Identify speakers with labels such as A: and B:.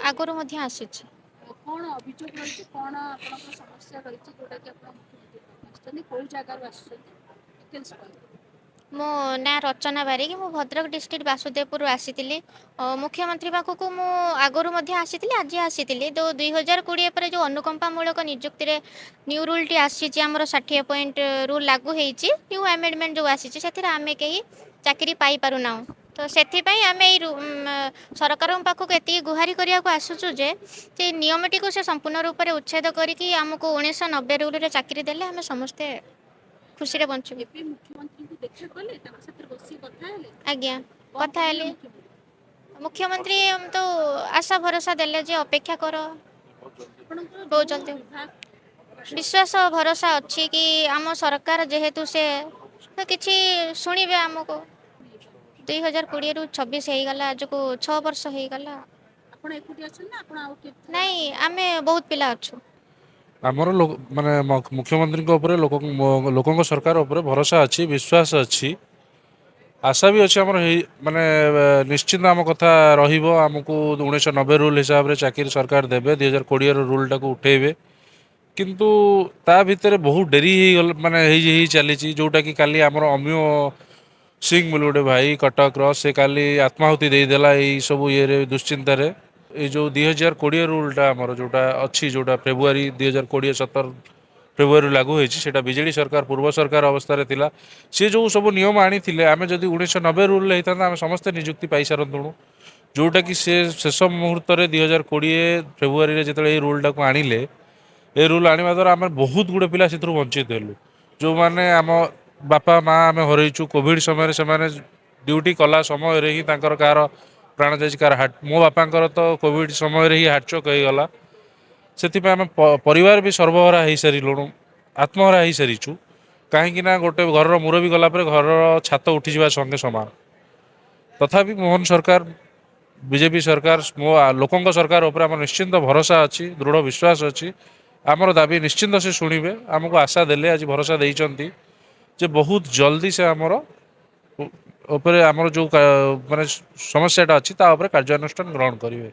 A: ଆଗରୁ ମଧ୍ୟ ଆସିଛି।
B: କଣ ଅଭିଯୋଗ ରହିଛି, କଣ ଆପଣଙ୍କର ସମସ୍ୟା ରହିଛି ଯୋଉଟା କି ଆପଣ ମୁଖ୍ୟମନ୍ତ୍ରୀ ଆସିଛନ୍ତି, କୋଉ ଜାଗାରୁ ଆସିଛନ୍ତି, ଡିଟେଲ୍ସ କୁହନ୍ତୁ।
A: ମୋ ନାଁ ରଚନା ବାରିକ, ମୁଁ ଭଦ୍ରକ ଡିଷ୍ଟ୍ରିକ୍ଟ ବାସୁଦେବପୁରରୁ ଆସିଥିଲି। ମୁଖ୍ୟମନ୍ତ୍ରୀ ପାଖକୁ ମୁଁ ଆଗରୁ ମଧ୍ୟ ଆସିଥିଲି, ଆଜି ଆସିଥିଲି। 2020 ପରେ ଯେଉଁ ଅନୁକମ୍ପାମୂଳକ ନିଯୁକ୍ତିରେ ନ୍ୟୁ ରୁଲ୍ଟି ଆସିଛି, ଆମର 60% ରୁଲ୍ ଲାଗୁ ହେଇଛି, ନ୍ୟୁ ଆମେଣ୍ଡମେଣ୍ଟ ଯେଉଁ ଆସିଛି, ସେଥିରେ ଆମେ କେହି ଚାକିରି ପାଇପାରୁନାହୁଁ। ତ ସେଥିପାଇଁ ଆମେ ଏଇ ସରକାରଙ୍କ ପାଖକୁ ଏତିକି ଗୁହାରି କରିବାକୁ ଆସୁଛୁ ଯେ ସେ ନିୟମଟିକୁ ସେ ସମ୍ପୂର୍ଣ୍ଣ ରୂପରେ ଉଚ୍ଛେଦ କରିକି ଆମକୁ 1990 ରୁଲରେ ଚାକିରି ଦେଲେ ଆମେ ସମସ୍ତେ ଖୁସିରେ ବଞ୍ଚିବୁ।
B: ଏବେ ମୁଖ୍ୟମନ୍ତ୍ରୀଙ୍କୁ ଦେଖା କଲେ, ତାଙ୍କ ସାଥିରେ ବସିକି କଥା ହେଲେ,
A: ଆଜ୍ଞା,
B: କଣ
A: କଥା
B: କହିଲେ
A: ହେଲି।
B: ମୁଖ୍ୟମନ୍ତ୍ରୀ?
A: ମୁଖ୍ୟମନ୍ତ୍ରୀ ତ ଆଶା ଭରସା ଦେଲେ ଯେ ଅପେକ୍ଷା କର।
B: ଆପଣଙ୍କର
A: ବହୁତ
B: ଯୋଉ
A: ଜଲ୍ଦି
B: ବିଭାଗ
A: ବିଶ୍ୱାସ ଭରସା ଅଛି କି ଆମ ସରକାର ଯେହେତୁ ସେ କିଛି ଶୁଣିବେ ଆମକୁ। 2020ରୁ 26 ହେଇଗଲା, ଆଜକୁ 6 ବର୍ଷ ହେଇଗଲା।
B: ଆପଣ ଏକୁଟିଆ ଅଛନ୍ତି ନା ଆପଣ ଆଉ କିଏ ଥିଲେ
A: ନାଇଁ,
B: ଆପଣଙ୍କ
A: ଆମେ ବହୁତ ପିଲା ଅଛୁ।
C: ଆମର ମାନେ ମୁଖ୍ୟମନ୍ତ୍ରୀଙ୍କ ଉପରେ ଲୋକଙ୍କ ସରକାର ଉପରେ ଭରସା ଅଛି, ବିଶ୍ୱାସ ଅଛି, ଆଶା ବି ଅଛି। ଆମର ମାନେ ନିଶ୍ଚିନ୍ତ ଆମ କଥା ରହିବ। ଆମକୁ 1990 ରୁଲ୍ ହିସାବରେ ଚାକିରି ସରକାର ଦେବେ, 2020ର ରୁଲ୍ଟାକୁ ଉଠେଇବେ। କିନ୍ତୁ ତା ଭିତରେ ବହୁତ ଡେରି ହେଇଗଲା, ମାନେ ହେଇ ଚାଲିଛି, ଯେଉଁଟାକି କାଲି ଆମର ଅମିୟ ସିଂ ବୋଲି ଗୋଟେ ଭାଇ କଟକର, ସେ କାଲି ଆତ୍ମାହୁତି ଦେଇଦେଲା ଏଇ ସବୁ ଇଏରେ, ଦୁଶ୍ଚିନ୍ତାରେ। ଏଇ ଯେଉଁ 2020 ରୁଲ୍ଟା ଆମର ଯେଉଁଟା ଅଛି, ଯେଉଁଟା ଫେବୃଆରୀ 2020 17 ଫେବୃଆରୀରୁ ଲାଗୁ ହୋଇଛି, ସେଇଟା ବିଜେଡ଼ି ସରକାର ପୂର୍ବ ସରକାର ଅବସ୍ଥାରେ ଥିଲା। ସେ ଯେଉଁ ସବୁ ନିୟମ ଆଣିଥିଲେ, ଆମେ ଯଦି 1990 ରୁଲ୍ରେ ହେଇଥାନ୍ତା ଆମେ ସମସ୍ତେ ନିଯୁକ୍ତି ପାଇସାରନ୍ତୁଣୁ। ଯେଉଁଟାକି ସେ ଶେଷ ମୁହୂର୍ତ୍ତରେ 2020 ଫେବୃଆରୀରେ ଯେତେବେଳେ ଏଇ ରୁଲ୍ଟାକୁ ଆଣିଲେ, ଏ ରୁଲ୍ ଆଣିବା ଦ୍ୱାରା ଆମେ ବହୁତ ଗୁଡ଼ିଏ ପିଲା ସେଥିରୁ ବଞ୍ଚିତ ହେଲୁ। ଯେଉଁମାନେ ଆମ ବାପା ମା ଆମେ ହରେଇଛୁ କୋଭିଡ଼ ସମୟରେ, ସେମାନେ ଡ୍ୟୁଟି କଲା ସମୟରେ ହିଁ ତାଙ୍କର କାହାର ପ୍ରାଣ ଯାଇଛି, କାହାର ମୋ ବାପାଙ୍କର ତ କୋଭିଡ଼ ସମୟରେ ହିଁ ହାର୍ଟଚୋକ୍ ହେଇଗଲା। ସେଥିପାଇଁ ଆମେ ପରିବାର ବି ସର୍ବହରା ହେଇସାରିଲୁଣୁ, ଆତ୍ମହରା ହେଇସାରିଛୁ। କାହିଁକି ନା ଗୋଟେ ଘରର ମୁରବୀ ଗଲା ପରେ ଘରର ଛାତ ଉଠିଯିବା ସଙ୍ଗେ ସମାନ। ତଥାପି ମୋହନ ସରକାର, ବିଜେପି ସରକାର, ଲୋକଙ୍କ ସରକାର ଉପରେ ଆମର ନିଶ୍ଚିନ୍ତ ଭରସା ଅଛି, ଦୃଢ଼ ବିଶ୍ୱାସ ଅଛି। ଆମର ଦାବି ନିଶ୍ଚିନ୍ତ ସେ ଶୁଣିବେ। ଆମକୁ ଆଶା ଦେଲେ, ଆଜି ଭରସା ଦେଇଛନ୍ତି ଯେ ବହୁତ ଜଲ୍ଦି ସେ ଆମର ଉପରେ ଆମର ଯେଉଁ ମାନେ ସମସ୍ୟାଟା ଅଛି ତା ଉପରେ କାର୍ଯ୍ୟାନୁଷ୍ଠାନ ଗ୍ରହଣ କରିବେ।